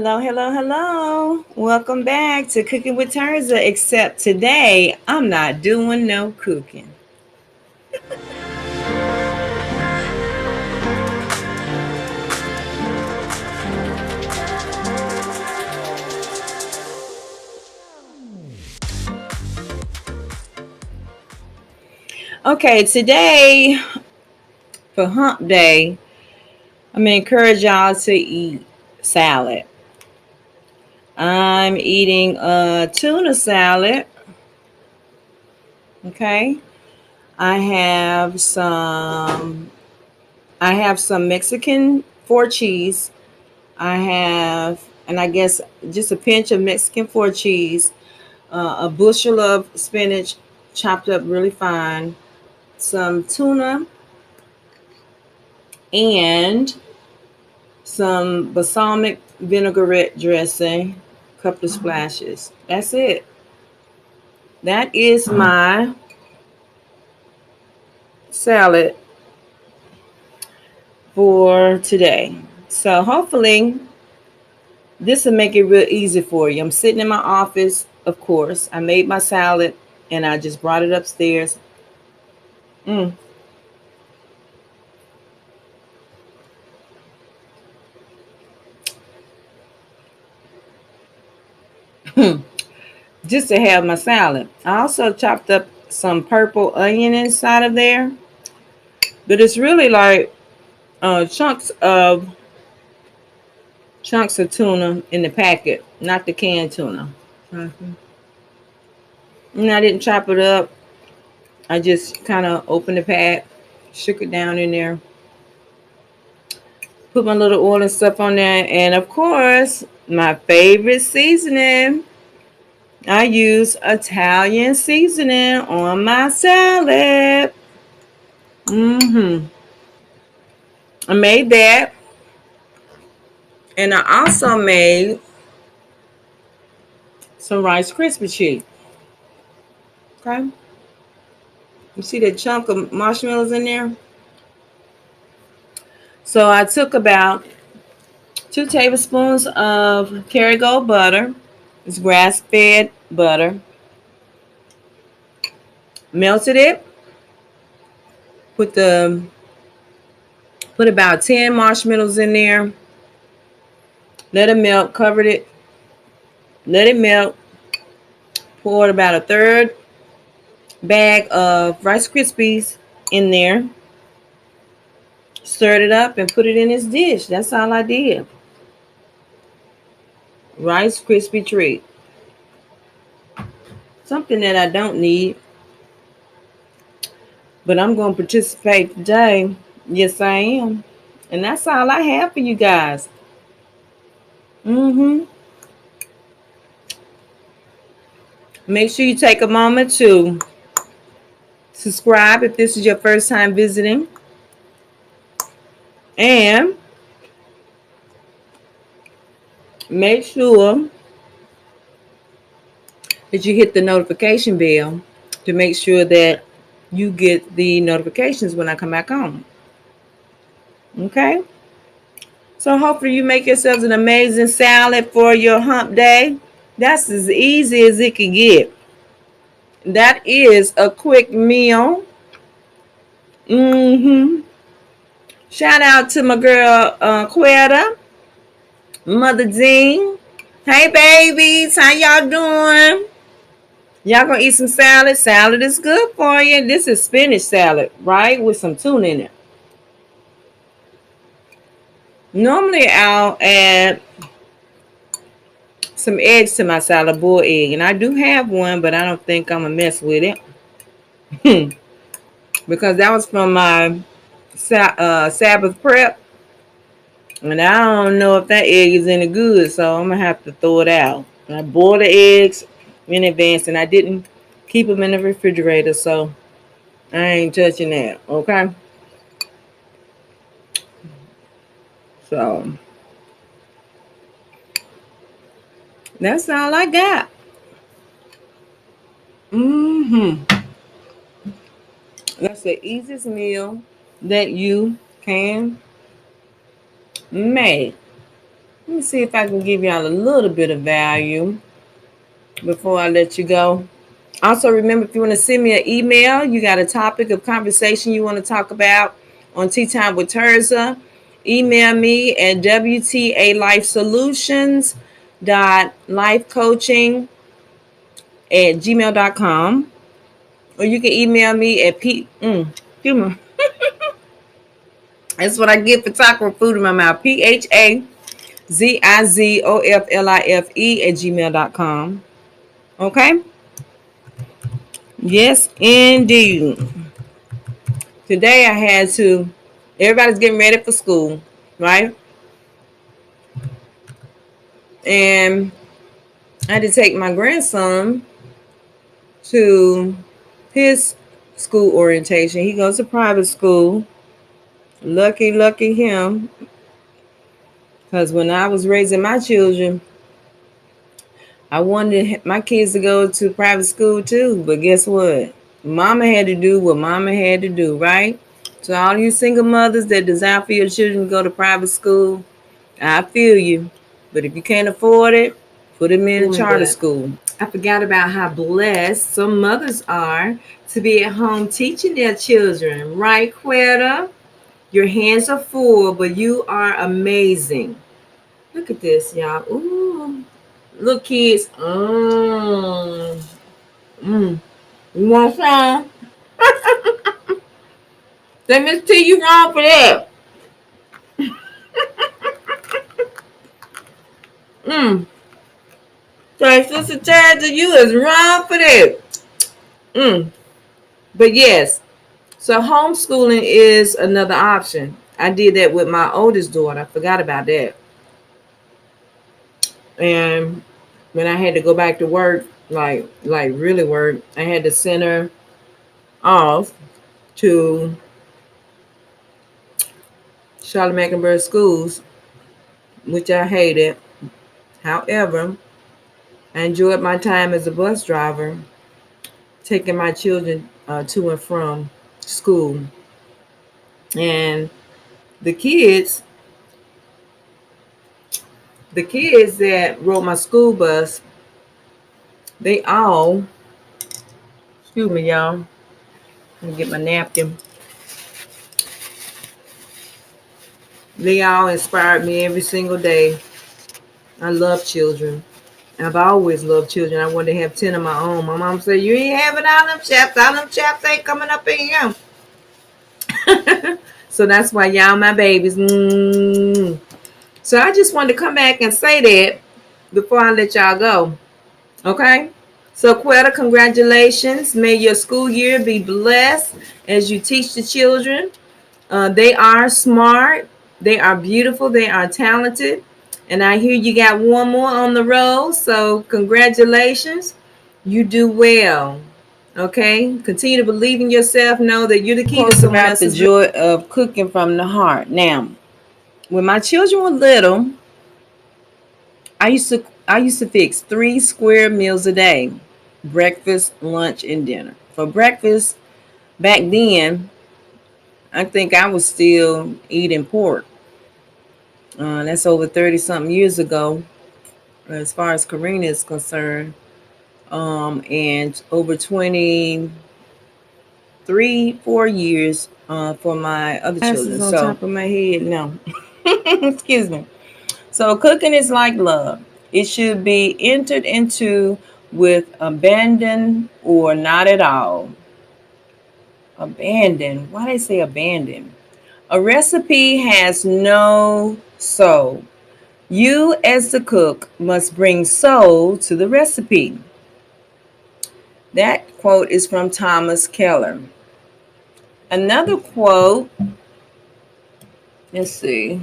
Hello, hello, hello. Welcome back to Cooking with Tirzah, except today I'm not doing no cooking. Okay, today for Hump Day, I'm going to encourage y'all to eat salad. I'm eating a tuna salad. Okay. I have some I have some Mexican four cheese. I have, and I guess just a pinch of Mexican four cheese, a bushel of spinach chopped up really fine, some tuna, and some balsamic vinaigrette dressing, a couple of splashes. That's it. That is my salad for today. So hopefully this will make it real easy for you. I'm sitting in my office, of course. I made my salad and I just brought it upstairs. Mm. Just to have my salad. I also chopped up some purple onion inside of there, but it's really like chunks of tuna in the packet, not the canned tuna. And I didn't chop it up. I just kind of opened the pack, shook it down in there, put my little oil and stuff on there, and of course, my favorite seasoning. I use Italian seasoning on my salad. I made that. And I also made some Rice Krispie treats. Okay. You see that chunk of marshmallows in there? So I took about 2 tablespoons of Kerrygold butter. It's grass-fed butter. Melted it. Put the put about 10 marshmallows in there. Let it melt. Covered it. Let it melt. Poured about a third bag of Rice Krispies in there. Stirred it up and put it in this dish. That's all I did. Rice Krispie treat. Something that I don't need, but I'm going to participate today. Yes, I am. And that's all I have for you guys. Make sure you take a moment to subscribe if this is your first time visiting. And make sure that you hit the notification bell to make sure that you get the notifications when I come back on. Okay? So hopefully you make yourselves an amazing salad for your hump day. That's as easy as it can get. That is a quick meal. Shout out to my girl Quetta, Mother Dean. Hey babies, how y'all doing? Y'all gonna eat some salad? Salad is good for you. This is spinach salad, right? With some tuna in it. Normally I'll add some eggs to my salad, boiled egg. And I do have one, but I don't think I'm gonna mess with it. Because that was from my Sabbath prep. And I don't know if that egg is any good, so I'm gonna have to throw it out. I boiled the eggs in advance, and I didn't keep them in the refrigerator, so I ain't touching that. Okay, so that's all I got. That's the easiest meal that you can make. Let me see if I can give y'all a little bit of value before I let you go. Also, remember, if you want to send me an email, you got a topic of conversation you want to talk about on Tea Time with Tirzah, email me at wtalifesolutions.lifecoaching@gmail.com, or you can email me at that's what I get for talking food in my mouth. PHAZIZOFLIFE@gmail.com. Okay? Yes, indeed. Today I had to, everybody's getting ready for school, right? And I had to take my grandson to his school orientation. He goes to private school. Lucky him. Because when I was raising my children, I wanted my kids to go to private school too. But guess what? Mama had to do what mama had to do, right? So all you single mothers that desire for your children to go to private school, I feel you. But if you can't afford it, put them in a charter school. I forgot about how blessed some mothers are to be at home teaching their children. Right, Quetta? Your hands are full, but you are amazing. Look at this, y'all. Ooh. Look, kids. You want some? Say, Miss T, you wrong for that. Say, Sister Tirzah, you is wrong for that. But yes, so homeschooling is another option. I did that with my oldest daughter. I forgot about that. And when I had to go back to work, like really work, I had to send her off to Charlotte Mecklenburg schools, which I hated. However, I enjoyed my time as a bus driver, taking my children to and from school. And the kids that rode my school bus, they all, excuse me, y'all. Let me get my napkin. They all inspired me every single day. I love children. I've always loved children. I wanted to have 10 of my own. My mom said, you ain't having all them chaps. All them chaps ain't coming up in here. So that's why y'all my babies. So I just wanted to come back and say that before I let y'all go. Okay? So Quetta, congratulations. May your school year be blessed as you teach the children. They are smart. They are beautiful. They are talented. And I hear you got one more on the road. So congratulations. You do well. Okay? Continue to believe in yourself. Know that you're the key to someone else's. The joy of cooking from the heart. Now, when my children were little, I used to fix 3 square meals a day. Breakfast, lunch, and dinner. For breakfast, back then, I think I was still eating pork. That's over 30-something years ago, as far as Karina is concerned. And over 4 years for my other children. On top of my head, no. Excuse me. So cooking is like love. It should be entered into with abandon or not at all. Abandon. Why they say abandon? A recipe has no soul. You, as the cook, must bring soul to the recipe. That quote is from Thomas Keller. Another quote, let's see.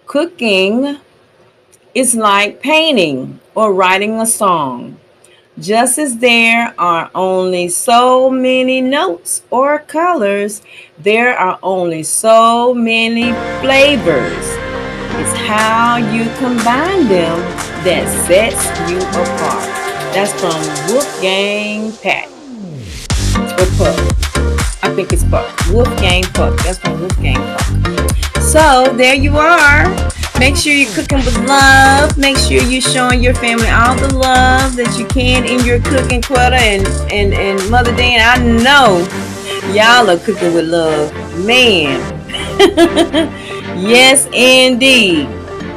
Cooking is like painting or writing a song. Just as there are only so many notes or colors, there are only so many flavors. It's how you combine them that sets you apart. That's from Wolfgang Puck. Or Puck. I think it's Puck. Wolfgang Puck. That's from Wolfgang Puck. So there you are. Make sure you're cooking with love. Make sure you're showing your family all the love that you can in your cooking, Quetta and Mother Dan. I know y'all are cooking with love. Man. Yes, indeed.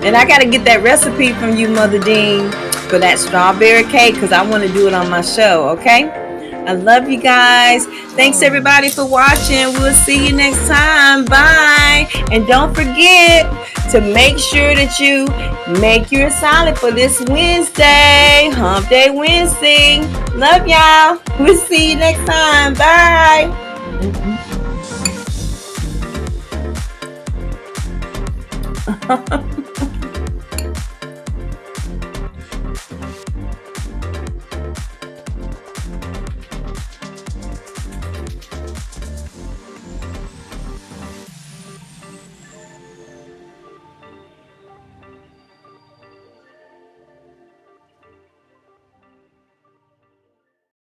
And I got to get that recipe from you, Mother Dean, for that strawberry cake because I want to do it on my show, okay? I love you guys. Thanks everybody for watching. We'll see you next time. Bye. And don't forget to make sure that you make your salad for this Wednesday. Hump Day Wednesday. Love y'all. We'll see you next time. Bye.